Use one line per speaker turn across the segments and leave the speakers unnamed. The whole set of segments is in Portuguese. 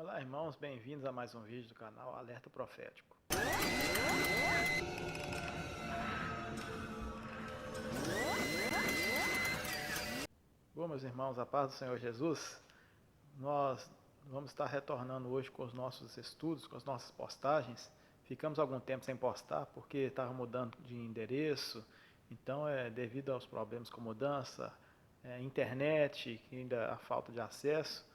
Olá, irmãos, bem-vindos a mais um vídeo do canal Alerta Profético. Bom, meus irmãos, a paz do Senhor Jesus, nós vamos estar retornando hoje com os nossos estudos, com as nossas postagens. Ficamos algum tempo sem postar porque estava mudando de endereço, então devido aos problemas com mudança, internet, ainda a falta de acesso,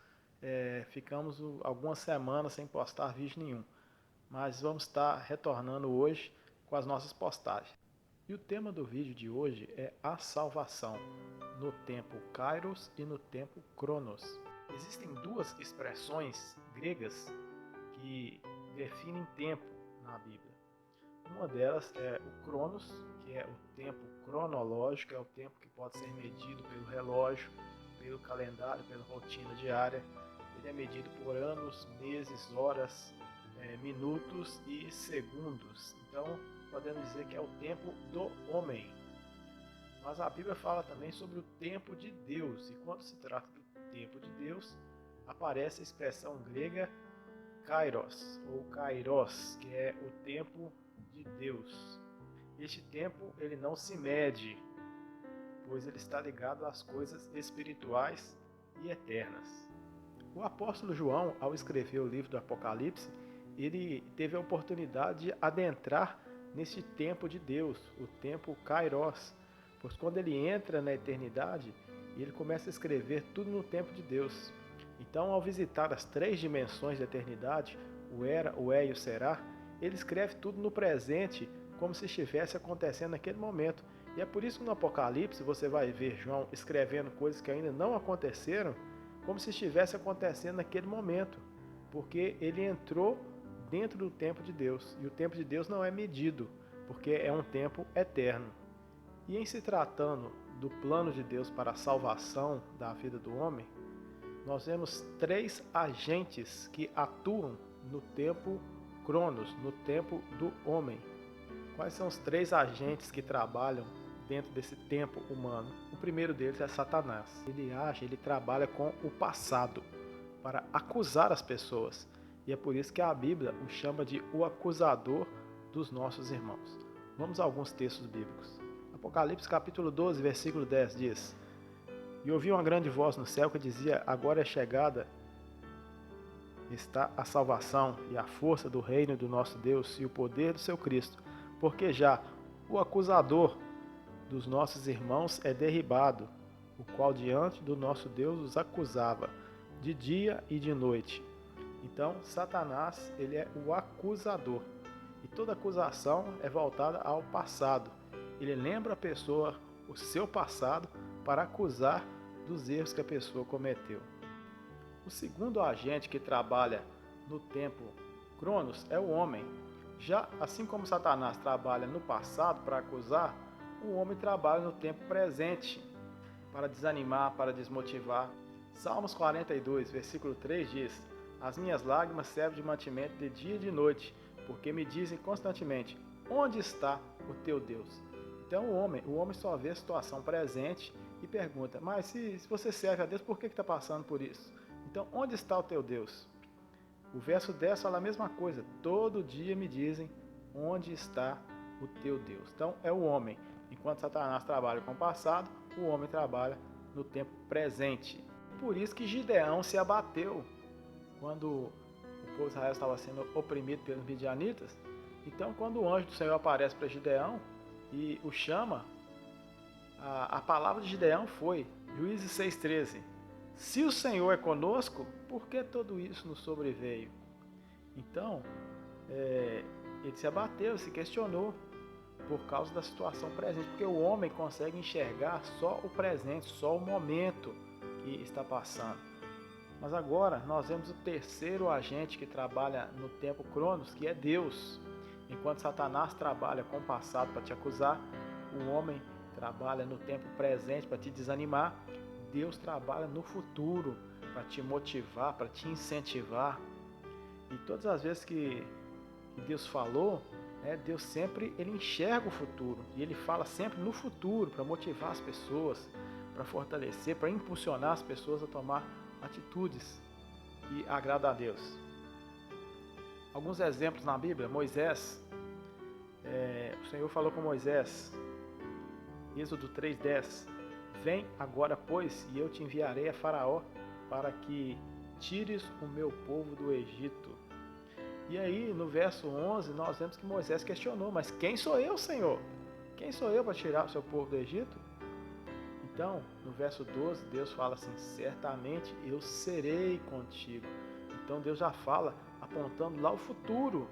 ficamos algumas semanas sem postar vídeo nenhum. Mas vamos estar retornando hoje com as nossas postagens. E o tema do vídeo de hoje é a salvação, no tempo Kairos e no tempo Cronos. Existem duas expressões gregas que definem tempo na Bíblia. Uma delas é o Cronos, que é o tempo cronológico, é o tempo que pode ser medido pelo relógio, pelo calendário, pela rotina diária. Ele é medido por anos, meses, horas, minutos e segundos. Então, podemos dizer que é o tempo do homem. Mas a Bíblia fala também sobre o tempo de Deus. E quando se trata do tempo de Deus, aparece a expressão grega kairos ou kairos, que é o tempo de Deus. Este tempo ele não se mede, pois ele está ligado às coisas espirituais e eternas. O apóstolo João, ao escrever o livro do Apocalipse, ele teve a oportunidade de adentrar nesse tempo de Deus, o tempo Kairos, pois quando ele entra na eternidade, ele começa a escrever tudo no tempo de Deus. Então, ao visitar as três dimensões da eternidade, o era, o é e o será, ele escreve tudo no presente, como se estivesse acontecendo naquele momento. E é por isso que no Apocalipse você vai ver João escrevendo coisas que ainda não aconteceram, como se estivesse acontecendo naquele momento, porque ele entrou dentro do tempo de Deus, e o tempo de Deus não é medido, porque é um tempo eterno. E em se tratando do plano de Deus para a salvação da vida do homem, nós vemos três agentes que atuam no tempo Cronos, no tempo do homem. Quais são os três agentes que trabalham dentro desse tempo humano? O primeiro deles é Satanás. Ele trabalha com o passado para acusar as pessoas. E é por isso que a Bíblia o chama de o acusador dos nossos irmãos. Vamos a alguns textos bíblicos. Apocalipse capítulo 12, versículo 10 diz: E ouvi uma grande voz no céu que dizia: Agora é chegada está a salvação e a força do reino do nosso Deus e o poder do seu Cristo, porque já o acusador dos nossos irmãos é derribado, o qual diante do nosso Deus os acusava, de dia e de noite. Então, Satanás, ele é o acusador. E toda acusação é voltada ao passado. Ele lembra a pessoa o seu passado para acusar dos erros que a pessoa cometeu. O segundo agente que trabalha no tempo Cronos é o homem. Já assim como Satanás trabalha no passado para acusar, o homem trabalha no tempo presente para desanimar, para desmotivar. Salmos 42, versículo 3 diz: As minhas lágrimas servem de mantimento de dia e de noite, porque me dizem constantemente: Onde está o teu Deus? Então o homem só vê a situação presente e pergunta: Mas se você serve a Deus, por que está passando por isso? Então, onde está o teu Deus? O verso 10 fala a mesma coisa. Todo dia me dizem: Onde está o teu Deus? Então, é o homem. Enquanto Satanás trabalha com o passado, o homem trabalha no tempo presente. Por isso que Gideão se abateu quando o povo de Israel estava sendo oprimido pelos midianitas. Então, quando o anjo do Senhor aparece para Gideão e o chama, a palavra de Gideão foi, Juízes 6,13: Se o Senhor é conosco, por que tudo isso nos sobreveio? Então, ele se abateu, se questionou por causa da situação presente, porque o homem consegue enxergar só o presente, só o momento que está passando. Mas agora nós vemos o terceiro agente que trabalha no tempo Cronos, que é Deus. Enquanto Satanás trabalha com o passado para te acusar, o homem trabalha no tempo presente para te desanimar, Deus trabalha no futuro para te motivar, para te incentivar. E todas as vezes que Deus falou, Deus sempre ele enxerga o futuro e ele fala sempre no futuro para motivar as pessoas, para fortalecer, para impulsionar as pessoas a tomar atitudes. e agrada a Deus. Alguns exemplos na Bíblia. Moisés, o Senhor falou com Moisés, Êxodo 3:10, vem agora, pois, e eu te enviarei a Faraó, para que tires o meu povo do Egito. E aí, no verso 11, nós vemos que Moisés questionou, mas quem sou eu, Senhor? Quem sou eu para tirar o seu povo do Egito? Então, no verso 12, Deus fala assim, certamente eu serei contigo. Então Deus já fala, apontando lá o futuro.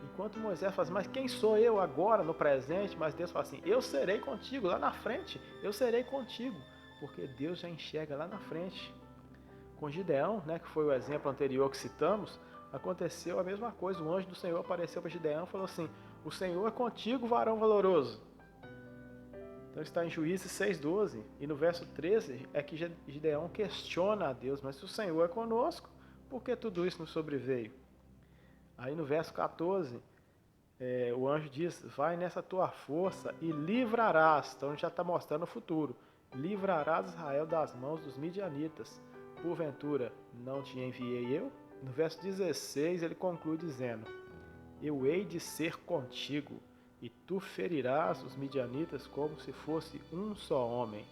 Enquanto Moisés fala assim, mas quem sou eu agora, no presente? Mas Deus fala assim, eu serei contigo, lá na frente, eu serei contigo. Porque Deus já enxerga lá na frente. Com Gideão, né, que foi o exemplo anterior que citamos, aconteceu a mesma coisa. O anjo do Senhor apareceu para Gideão e falou assim, o Senhor é contigo, varão valoroso. Então está em Juízes 6:12, e no verso 13 é que Gideão questiona a Deus, mas se o Senhor é conosco, por que tudo isso nos sobreveio? Aí no verso 14, o anjo diz, vai nessa tua força e livrarás, então a gente já está mostrando o futuro, livrarás Israel das mãos dos midianitas, porventura não te enviei eu? No verso 16 ele conclui dizendo, eu hei de ser contigo, e tu ferirás os midianitas como se fosse um só homem.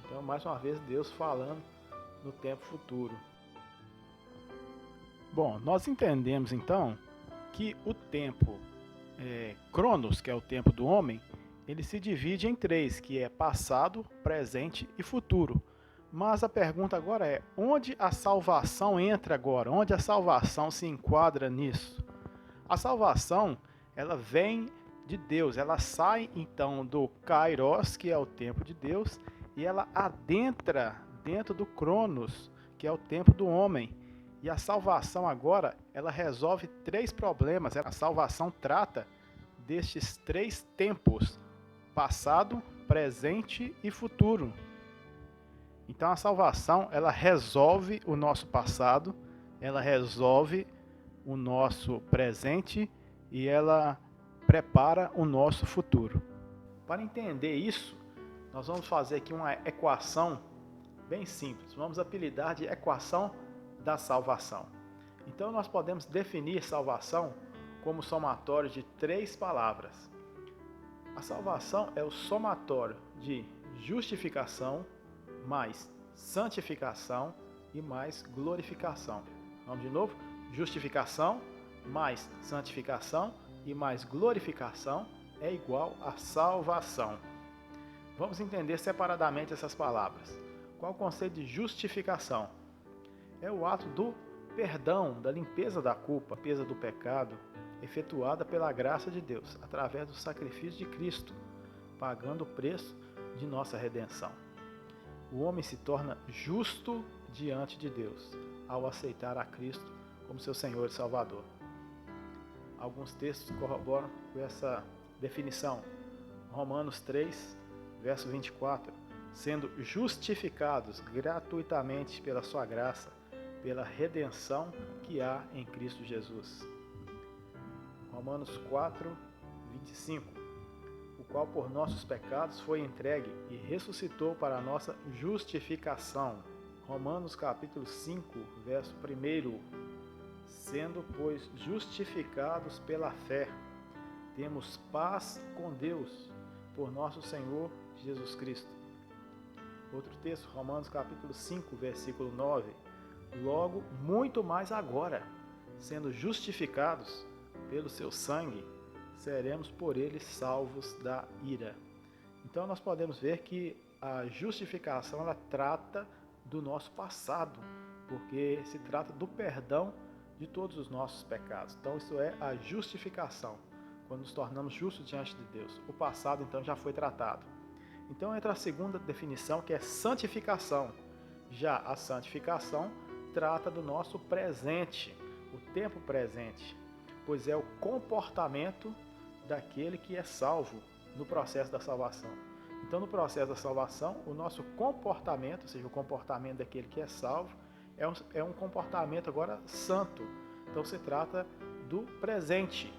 Então, mais uma vez, Deus falando no tempo futuro. Bom, nós entendemos então que o tempo Cronos, que é o tempo do homem, ele se divide em três, que é passado, presente e futuro. Mas a pergunta agora é, onde a salvação entra agora? Onde a salvação se enquadra nisso? A salvação, ela vem de Deus, ela sai então do Kairos, que é o tempo de Deus, e ela adentra dentro do Cronos, que é o tempo do homem. E a salvação agora, ela resolve três problemas. A salvação trata destes três tempos, passado, presente e futuro. Então a salvação, ela resolve o nosso passado, ela resolve o nosso presente e ela prepara o nosso futuro. Para entender isso, nós vamos fazer aqui uma equação bem simples. Vamos apelidar de equação da salvação. Então nós podemos definir salvação como somatório de três palavras. A salvação é o somatório de justificação mais santificação e mais glorificação. Vamos de novo? Justificação mais santificação e mais glorificação é igual a salvação. Vamos entender separadamente essas palavras. Qual é o conceito de justificação? É o ato do perdão, da limpeza da culpa, limpeza do pecado, efetuada pela graça de Deus, através do sacrifício de Cristo, pagando o preço de nossa redenção. O homem se torna justo diante de Deus, ao aceitar a Cristo como seu Senhor e Salvador. Alguns textos corroboram com essa definição. Romanos 3, verso 24. Sendo justificados gratuitamente pela sua graça, pela redenção que há em Cristo Jesus. Romanos 4, 25. O qual por nossos pecados foi entregue e ressuscitou para a nossa justificação. Romanos capítulo 5, verso 1. Sendo, pois, justificados pela fé, temos paz com Deus, por nosso Senhor Jesus Cristo. Outro texto, Romanos capítulo 5, versículo 9. Logo, muito mais agora, sendo justificados pelo seu sangue, seremos por ele salvos da ira. Então nós podemos ver que a justificação ela trata do nosso passado, porque se trata do perdão de todos os nossos pecados. Então isso é a justificação, quando nos tornamos justos diante de Deus. O passado então já foi tratado. Então entra a segunda definição, que é santificação. Já a santificação trata do nosso presente, o tempo presente, pois é o comportamento daquele que é salvo no processo da salvação. Então no processo da salvação, o nosso comportamento, ou seja, o comportamento daquele que é salvo, é um comportamento agora santo. Então se trata do presente.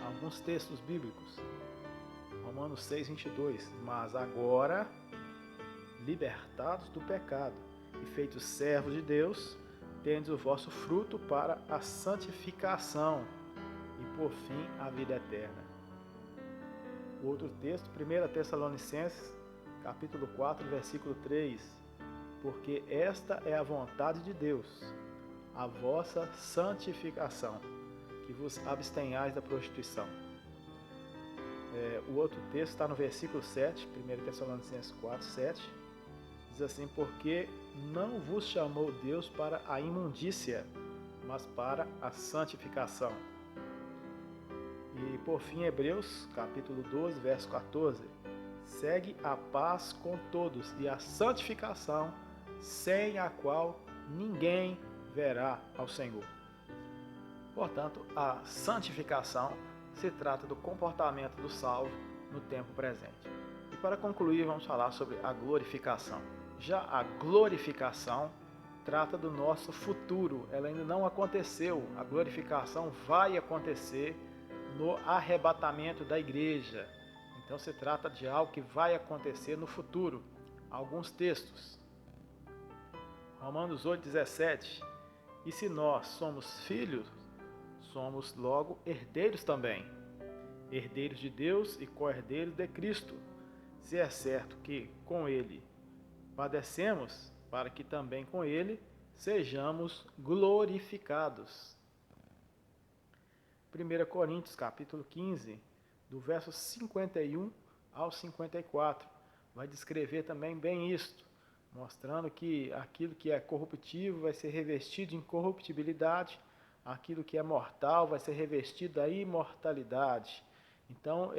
Alguns textos bíblicos. Romanos 6, 22. Mas agora, libertados do pecado e feitos servos de Deus, tendes o vosso fruto para a santificação e, por fim, a vida eterna. O outro texto, 1 Tessalonicenses, capítulo 4, versículo 3. Porque esta é a vontade de Deus, a vossa santificação, que vos abstenhais da prostituição. O outro texto está no versículo 7, 1 Tessalonicenses 4, 7. Diz assim, porque não vos chamou Deus para a imundícia, mas para a santificação. E por fim, Hebreus, capítulo 12, verso 14. Segue a paz com todos e a santificação, sem a qual ninguém verá ao Senhor. Portanto, a santificação se trata do comportamento do salvo no tempo presente. E para concluir, vamos falar sobre a glorificação. Já a glorificação trata do nosso futuro, ela ainda não aconteceu. A glorificação vai acontecer no arrebatamento da igreja. Então se trata de algo que vai acontecer no futuro. Alguns textos. Romanos 8,17. E se nós somos filhos, somos logo herdeiros também. Herdeiros de Deus e co-herdeiros de Cristo. Se é certo que com Ele padecemos, para que também com Ele sejamos glorificados. 1 Coríntios capítulo 15, do verso 51 ao 54, vai descrever também bem isto, mostrando que aquilo que é corruptível vai ser revestido de incorruptibilidade, aquilo que é mortal vai ser revestido da imortalidade. Então,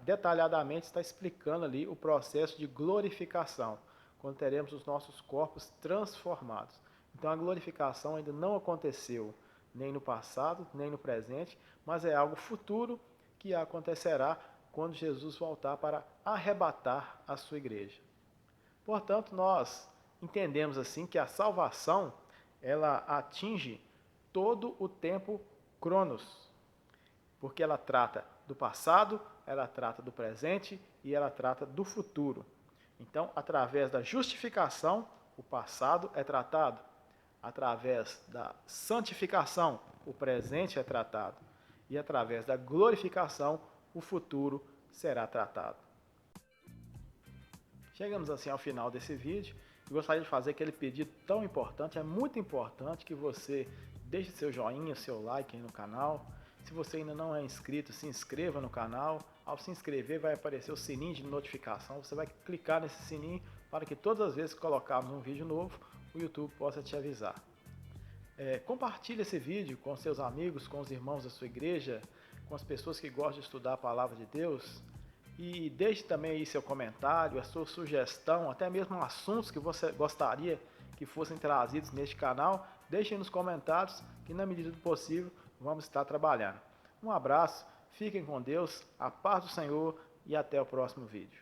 detalhadamente está explicando ali o processo de glorificação, quando teremos os nossos corpos transformados. Então, a glorificação ainda não aconteceu, nem no passado, nem no presente, mas é algo futuro que acontecerá quando Jesus voltar para arrebatar a sua igreja. Portanto, nós entendemos assim que a salvação, ela atinge todo o tempo cronos, porque ela trata do passado, ela trata do presente e ela trata do futuro. Então, através da justificação, o passado é tratado. Através da santificação, o presente é tratado. E através da glorificação, o futuro será tratado. Chegamos assim ao final desse vídeo. Eu gostaria de fazer aquele pedido tão importante. É muito importante que você deixe seu joinha, seu like aí no canal. Se você ainda não é inscrito, se inscreva no canal. Ao se inscrever, vai aparecer o sininho de notificação. Você vai clicar nesse sininho para que todas as vezes que colocarmos um vídeo novo, o YouTube possa te avisar. Compartilhe esse vídeo com seus amigos, com os irmãos da sua igreja, com as pessoas que gostam de estudar a palavra de Deus. E deixe também aí seu comentário, a sua sugestão, até mesmo assuntos que você gostaria que fossem trazidos neste canal. Deixe aí nos comentários que, na medida do possível, vamos estar trabalhando. Um abraço, fiquem com Deus, a paz do Senhor e até o próximo vídeo.